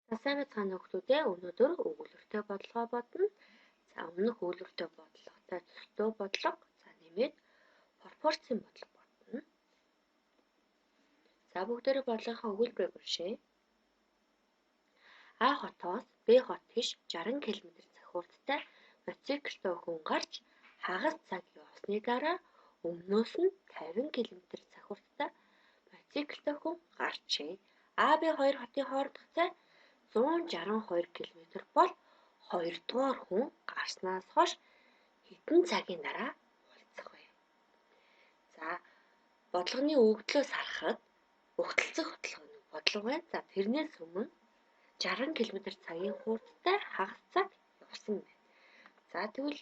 За сайн байцгаана уу хүүхдүүдээ. Өнөөдөр өгүүлбэртэй бодлогоо бодно. За өмнөх өгүүлбэртэй бодлоготой төстэй бодлого, за нэмээд пропорцийн бодлого бодно. За бүгдээрээ бодлогынхаа өгүүлбэрийг уншъя. А хотоос Б хот тийш 60 км цаг хугацаатай мотоциклтай хүн гарч хагас цаг явсны дараа өмнөөс нь 50 км цаг хугацаатай мотоциклтай хүн гарчээ. А Б хоёр хотын хоорондох зай 162 км бол 2 дугаар хүн гарснаас хойш хэдэн цагийн дараа уулзах вэ? За бодлогын өгөгдлөөс харахад өгтөлцөх бодлого байна. За тэрнээс өмнө 60 км цагийн хугацаатай хагас цаг явсан байна. За тэгвэл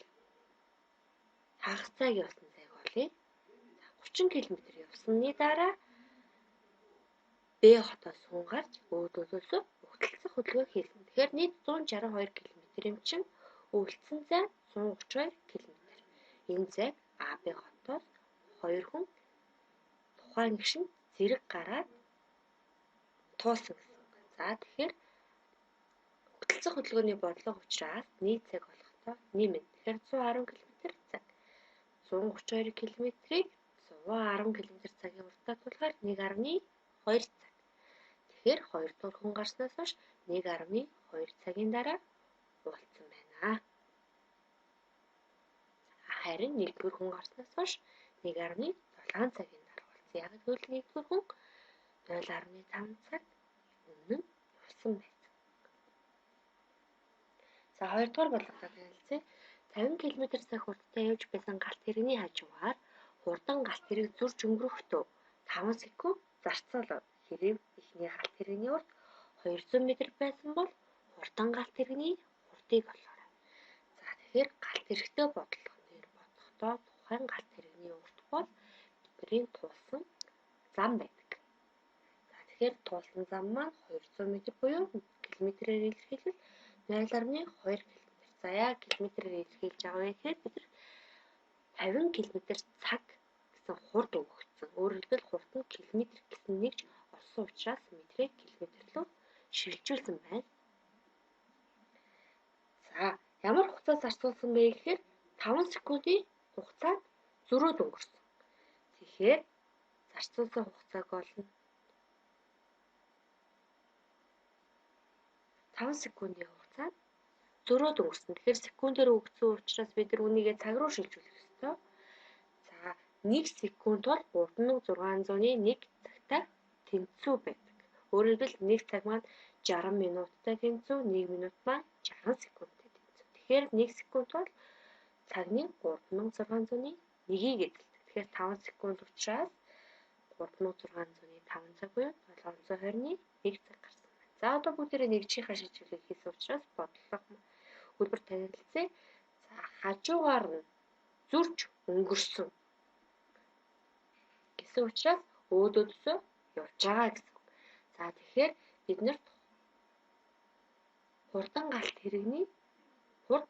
хагас цаг явсан цаг болъё. 30 км явсны дараа Б хотоос хүн гарч өөдөөсөө өгтөлцөх хөдөлгөөн хийсэн. Тэгэхээр нийт 162 км юм чинь өвөлдсөн зай 132 км. Энэ зайг А Б хотоос 2 хүн тухайн гишэнд зэрэг гараад туусан гэсэн. За тэгэхээр өгтөлцөх хөдөлгөөний бодлого учраас нийт цаг болохдоо нэмнэ. Тэгэхээр 110 км цаг. 132 км-ийг 110 км цагийн уртаа тулахаар 1.2 цаг. Тэгэхээр 2 дугаар хүн гарснаас хойш 1.2 цагийн дараа уулзсан байна. Харин 1-р хүн гарснаас хойш 1.7 цагийн дараа уулзсан. Яг гэвэл 1-р хүн 0.5 цаг өмнө нь явсан байсан. За 2 дугаар бодлоготой танилцъя. 50 км цаг хугацаатай явж байсан галт тэрэгний хажуугаар хурдан галт тэрэг зурж өнгөрөхдөө 5 секунд зарцуулав. Хэрэв эхний галт тэрэгний урт 200 м байсан бол хурдан галт тэрэгний хурдыг олоорой. За тэгэхээр галт тэрэгтэй бодлогоор бодохдоо тухайн галт тэрэгний урт бол бидний туулсан зам байдаг. За тэгэхээр туулсан зам маань 200 м буюу километрээр илэрхийлвэл 0.2 км. За яг километрээр илэрхийлж байгаа вэ гэхээр бид 50 км цаг гэсэн хурд өгөгдсөн. Өөрөөр хэлбэл хурд нь километр гэсэн нэгж олсон учраас метрийг километр рүү шилжүүлсэн байна. За ямар хугацаа зарцуулсан бэ гэхээр 5 секундын хугацаанд зөрөөд өнгөрсөн. Тэгэхээр зарцуулсан хугацааг олно. 5 секундын хугацаанд зөрөөд өнгөрсөн. Тэгэхээр секундээр өгсөн учраас бид нар үнийгээ цаг руу шилжүүлэх ёстой. За 1 секунд бол 3601 цагтай тэнцүү байдаг. Өөрөөр хэлбэл 1 цаг маань 60 минуттай тэнцүү, 1 минут маань 60 секундтай тэнцүү. Тэгэхээр 1 секунд бол цагны 3601-ийг эзэлдэг. Тэгэхээр 5 секунд учраас 3605 цаг буюу 721 цаг гарсан байна. За одоо бүгдээрээ нэгжийнхаа шилжүүлгийг хийсэн учраас бодлого хөлбөр танилцъя. За хажуугаар нь зурж өнгөрсөн гэсэн учраас өөдөөсөө явж байгаа гэсэн. За тэгэхээр бид нарт хурдан галт тэрэгний хурд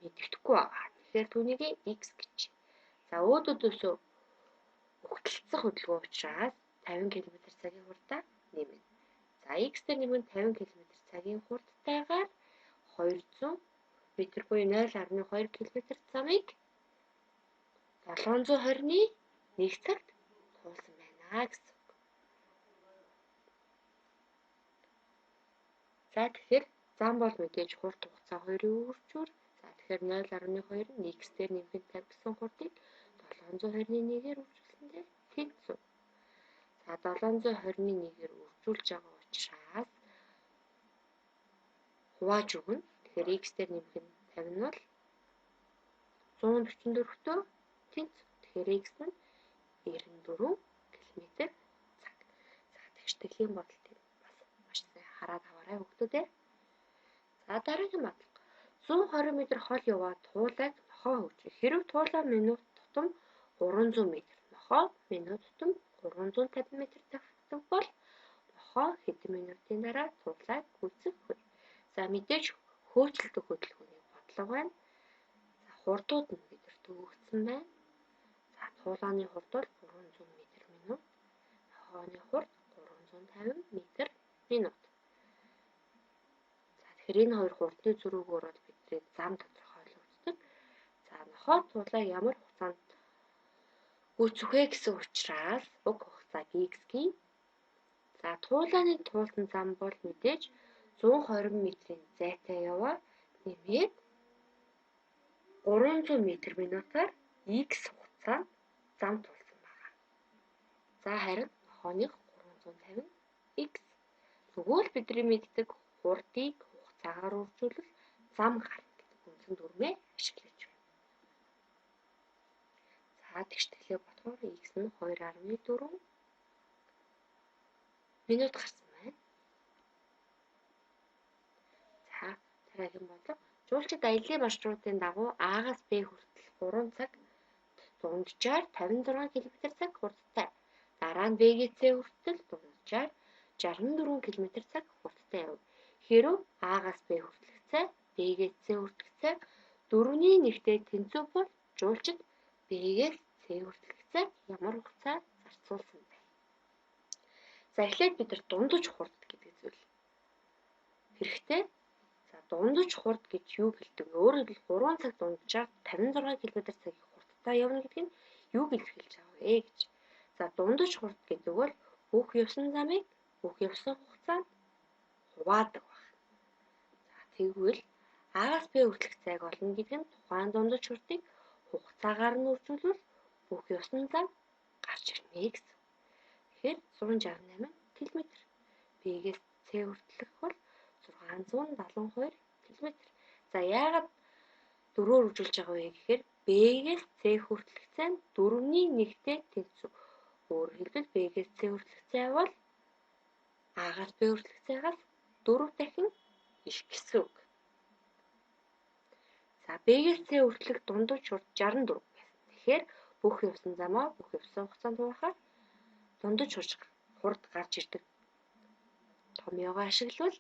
мэддэхгүй байгаа. Тэгэхээр түүнийг x гэж. За өөдөөсөө өгтөлцөх хөдөлгөөн учраас 50 км цагийн хурдаа нэмнэ. За x дээр нэмэн 50 км цагийн хурдтайгаар 200 м буюу 0.2 км замыг 721 цагт туулсан байна гэсэн. За тэгэхээр зам бол мэдээж хурд хугацаа хоёрын үржүүр. За тэгэхээр 0.2 нь x дээр нэмэхэд тавьсан хурдыг 721-ээр үржүүлсэндээ тэнцүү. За 721-ээр үржүүлж байгаа учраас хувааж өгнө. Тэгэхээр x дээр нэмэх нь 50 нь бол 144-төө тэнцүү. Тэгэхээр x нь 94 км цаг. За тэгш тэхлийн бодолтыг бас маш сайн хараад аваарай хүүхдүүдээ. За дараагийн бодлого. 120 м хол яваад туулайг нохоо хөгжих. Хэрэв туулаа минут тутам 300 м, нохоо минут тутам 350 м тавьдаг бол нохоо хэдэн минутын дараа туулайг гүйцэх вэ? За мэдээж хөөцөлдөх хөдөлгөөний бодлого байна. За хурдууд нь бидэрт өгөгдсөн байна. За туулааны хурд бол 300 м минут, нохооны хурд 350 м минут. Тэгэхээр энэ хоёр хурдны зөрүүгээр бол бидний зам тодорхойлогддог. За нохой тулааг ямар хугацаанд гүйцэх вэ гэсэн учраас уг хугацааг x-гийн. За туулааны туулсан зам бол мэдээж 120 м-ийн зайтай яваа нэмээд 300 м/минутаар x хугацаанд зам тулсан байна. За харин нохойных 350 x. Тэгвэл бидний мэддэг хурдыг хугацаагаар үржүүлэх зам гарна гэдэг үндсэн дүрмээ ашиглаж байна. За тэгштэглээ бодохоор x нь 2.4 минут гарсан байна. За дараагийн бодлого. Жуулчид аяллаа маршрутын дагуу А-гаас Б хүртэл 3 цаг дунджаар 56 км/цаг хурдтай. Дараа нь Б-ээс С хүртэл дунджаар 64 км/цаг хурдтай явна. Хэрэв А-гаас Б хүртэлх цай, Б-ээс С хүртэлх цай дөрвний нэгтэй тэнцүү бол жуулчид Б-ээс С хүртэлх цайг ямар хугацаар зарцуулсан бэ? За эхлээд бид нар дундаж хурд гэдэг зүйл хэрэгтэй. За дундаж хурд гэж юу гэлдэг вэ? Өөрөөр хэлбэл 3 цаг дунджаар 56 км/цагийн хурдтай явна гэдэг нь юуг илэрхийлж байгаа вэ гэж. За дундаж хурд гэдэг бол бүх явсан замыг бүх явсан хугацаанд хуваадаг байна. За тэгвэл А-гаас Б хүртэлх цайг олно гэдэг нь тухайн дундаж хурдыг хугацаагаар нь үржүүлвэл бүх явсан зам гарч ирнэ гэсэн. Тэгэхээр 168 км. Б-ээс С хүртэлх бол 672 км. За яагаад 4-оор үржүүлж байгаа вэ гэхээр Б-ээс С хүртэлх цай нь 4-ний нэгтэй тэнцүү. Өөрөөр хэлбэл Б-ээс С хүртэлх цай бол А-гаас Б хүртэлх цайгаас 4 дахин их гэсэн үг. За Б-ээс С хүртэлх дундаж хурд 64 байсан. Тэгэхээр бүх явсан замаа бүх явсан хугацаанд хуваахаар дундаж хурд гарч ирдэг томьёогоо ашиглавал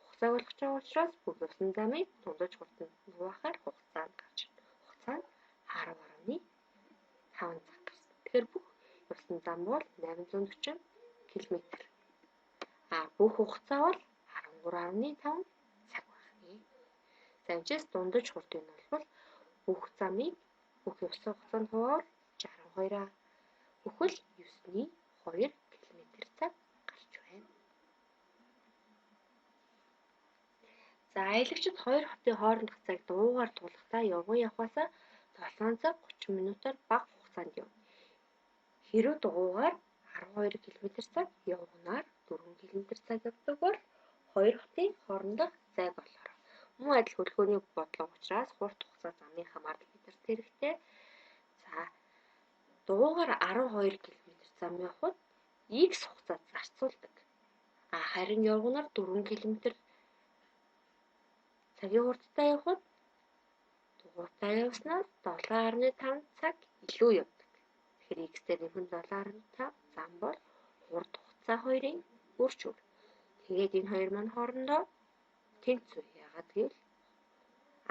хугацааг олгож байгаа учраас бүх явсан замыг дундаж хурданд хуваахаар хугацаанд гарч ирдэг. Хугацаа нь 10.5 цаг гарсан. Тэгэхээр бүх явсан зам бол 840 км. Бүх хугацаа бол 13.5 цаг байна. За энэчээс дундаж хурдын нь бол бүх замыг бүх явсан хугацаанд хуваавал 62 бүхэл 9.2 км/цаг гарч байна. За аялагчид хоёр хотын хоорондох цаг дуугаар тулахдаа явган явахаасаа 7 цаг 30 минутаар бага хугацаанд явна. Хэрэв дугуйгаар 12 км/цаг явгнаар 4 км/цаг явдаг бол хоёр хотын хоорондох зайг болохоор мөн адил хөлгөөний бодлого учраас хурд хугацаа замын хамаарал бидэрт хэрэгтэй. За дугуйгаар 12 км зам явахад x хугацаа зарцуулдаг. Харин явгнаар 4 км цагийн хурдтай явхад дугуйтаа явснаас 7.5 цаг илүү явдаг. Тэгэхээр x-тэй нэмэх 7.5 зам бол хурд хугацаа хоёрын үрж үр. Тэгээд энэ хоёр маань хоорондоо тэнцүү. Яагаад гэвэл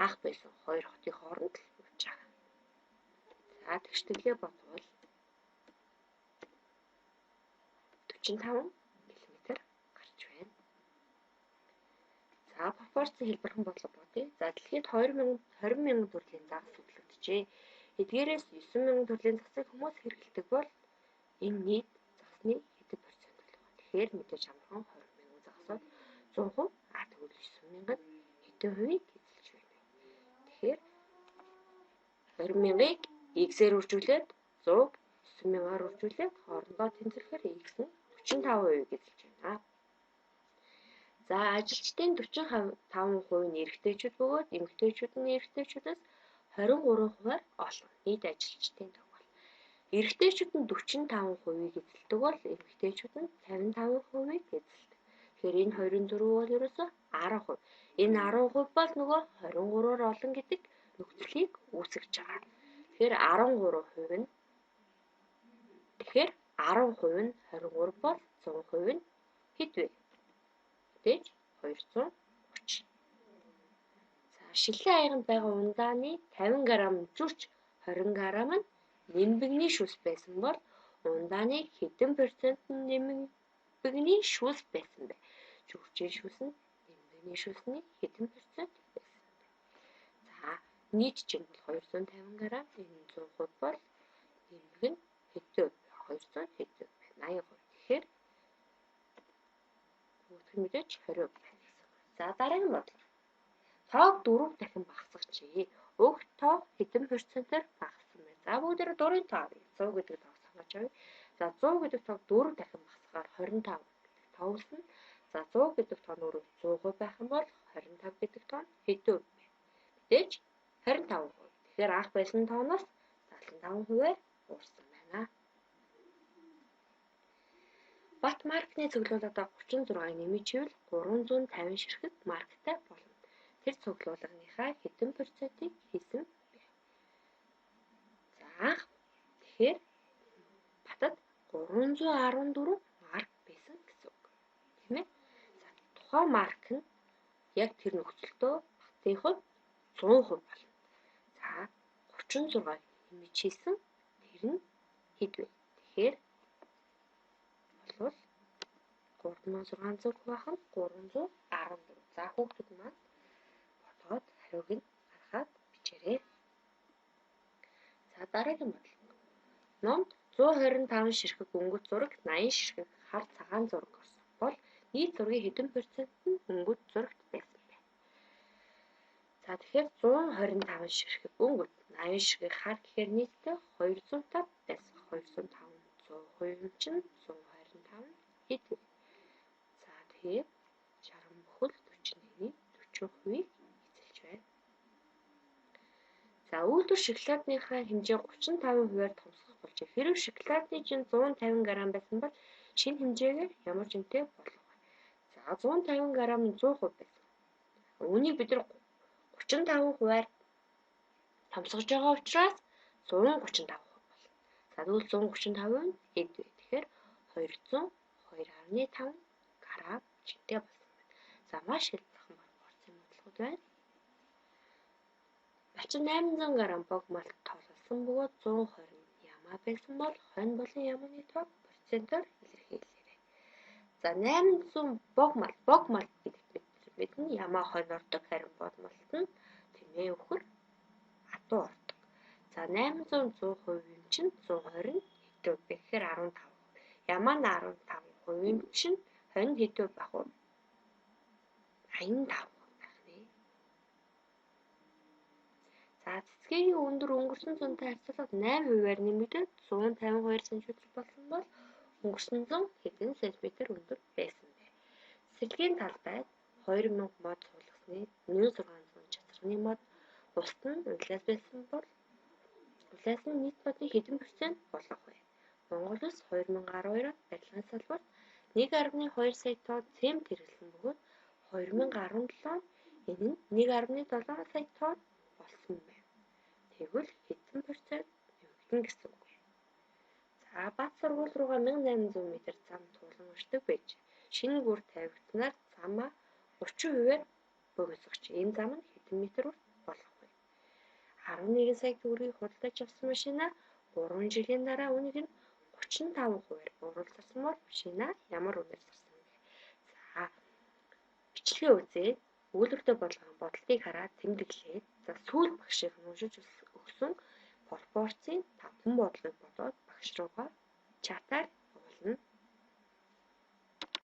анх байсан хоёр хотын хооронд л явж байгаа. За тэгштэглээ бодвол 45 км гарч байна. За пропорцийн хэлбэрхэн бодлого бодъё. За дэлхийд 20 мянган төрлийн загас хөтлөгдөжээ. Эдгээрээс 9 мянган төрлийн засаг хүмүүс хэрэглэдэг бол энэ нийт загасны хэдэн процент болох вэ? Тэгэхээр мэдээж амархан 20 мянган загасууд 100%. Тэгвэл 9 мянгад хэдэн хувийг эзэлж байна вэ? Тэгэхээр 20 мянгаыг x-ээр үржүүлээд 100-г 9 мянгаар үржүүлээд хоорондоо тэнцвэрлэхээр x нь 45% эзэлж байна. За ажилчдын 45% нь эрэгтэйчүүд бөгөөд эмэгтэйчүүд нь эрэгтэйчүүдээс 23%-аар олно. Нийт ажилчдын тог. Эрэгтэйчүүд нь 45%-ийг эзэлдэг бол эмэгтэйчүүд нь 55%-ийг эзэлдэг. Тэгэхээр энэ хоёрын дөрөв бол ерөөсөө 10%. Энэ 10% бол нөгөө 23-оор олон гэдэг нөхцөлийг үүсгэж байгаа. Тэгэхээр 13% нь Тэгэхээр 10% нь 23 бол 100% нь хэд вэ? Мэдээж 230. За шилэн айганд байгаа ундааны 50 г зүрч 20 г нь нэмбэгний шүс байсан бол ундааны хэдэн процент нь нэмбэгний шүс байсан бэ? Зүрчийн шүс нь нэмшүүлсний хэдэн процент байсан бэ? За нийт чинь бол 250 г. Энэ 100% бол нэмэг нь хэдэн вэ? 200 хэдэн вэ? 80%. Тэгэхээр бүгд мэдээж 20% байна гэсэн. За дараагийн бодлого. Тоог 4 дахин багасгачи. Уг тоо хэдэн процентээр багассан бэ? За бүгдээр дурын тоо 100 гэдэг тоог сонгож авъя. За 100 гэдэг тоог 4 дахин багасгаар 25 гэдэг тоо үлдэнэ. За 100 гэдэг тоо нь өөрөө 100% байх юм бол 25 гэдэг тоо нь хэдэн вэ? Мэдээж 25%. Тэгэхээр анх байсан тооноос 75%-аар уурсан байна. Бат маркны цуглуулгадаа 36-ыг нэмэгчвэл 350 ширхэг марктай болно. Тэр цуглуулганыхаа хэдэн процентыг хийсэн бэ? За анх тэгэхээр батад 314 марк байсан гэсэн үг. Тийм ээ? За тухайн марк нь яг тэр нөхцөлдөө батын хувьд 100% болно. За 36-ыг нэмж хийсэн тэр нь хэд вэ? Тэгэхээр бол 3600 байх нь 314. За хүүхдүүд маань бодоод хариуг нь гаргаад бичээрэй. За дараагийн бодлого. Номд 125 ширхэг өнгөт зураг, 80 ширхэг хар цагаан зураг орсон бол нийт зургийн хэдэн процент нь өнгөт зурагт байсан бэ? За тэгэхээр 125 ширхэг өнгөт, 80 ширхэг хар гэхээр нийтдээ 205 байсан. 205 100% чинь 125 хэд вэ? За тэгэхээр 60 бүхэл 41-ийн 40%-ийг эзэлж байна. За үйлдвэр шоколадныхаа хэмжээ 35%-аар томсгох болжээ. Хэрэв шоколадны чинь 150 г байсан бол шинэ хэмжээгээр ямар жинтэй болох вэ? За 150 г нь 100% байсан. Үүнийг бид нар 35%-аар томсгож байгаа учраас 135% болно. За тэгвэл 135% нь хэд вэ? Тэгэхээр 202.5 г жинтэй болсон байна. За маш хэлбэрхэн борцын бодлогод байна. Бачин 800 г бог малт тоолсон бөгөөд 120 ямаа байсан бол хонь болон ямааны тоог процентоор илэрхийлээрэй. За 800 бог малт гэдэг мэднэ ямаа хонь ордог, харин бог малт нь тэмээ өхөр хатуу ордог. За 800 100% юм чинь 120 нь хэдэн вэ гэхээр 15%. Ямаа нь 15% юм чинь хонь хэдэн байх вэ? 85% байх нэ. За цэцгийн өндөр өнгөрсөн зунтай харьцуулбал 8%-аар нэмэгдээд 152 см болсон бол өнгөрсөн зун хэдэн см өндөр байсан бэ? Цэцэрлэгийн талбайд 2000 мод суулгасны 1600 чацрагны мод бусад нь улиас байсан бол улиас нь нийт модын хэдэн процент болох вэ? Монгол Улс 2012-д барилгын салбарт 1.2 сая тонн цемент хэрэглэсэн бөгөөд 2017 энэ нь 1.7 сая тонн болсон байна. Тэгвэл хэдэн процент нэмэгдэнэ гэсэн үг вэ? За бат сургууль руугаа 1800 м зам туулан өртөг байж шинэ гүр тавигдсанаар замаа 30%-аар богиносгоч. Энэ зам нь хэдэн метр урт болох вэ? 11 сая төгрөгийг худалдаж авсан машинаа 3 жилийн дараа үнийг нь 35%-аар бууруулсан бол машинаа ямар үнээр зарсан бэ? За бичлэгээ үзээд өгүүлбэртэй болгон бодлтыг хараад тэмдэглээд за сүүл багшийг нь уншиж өгсөн пропорцийн 5 бодлогыг бодоод багш руугаа чатаар явуулна.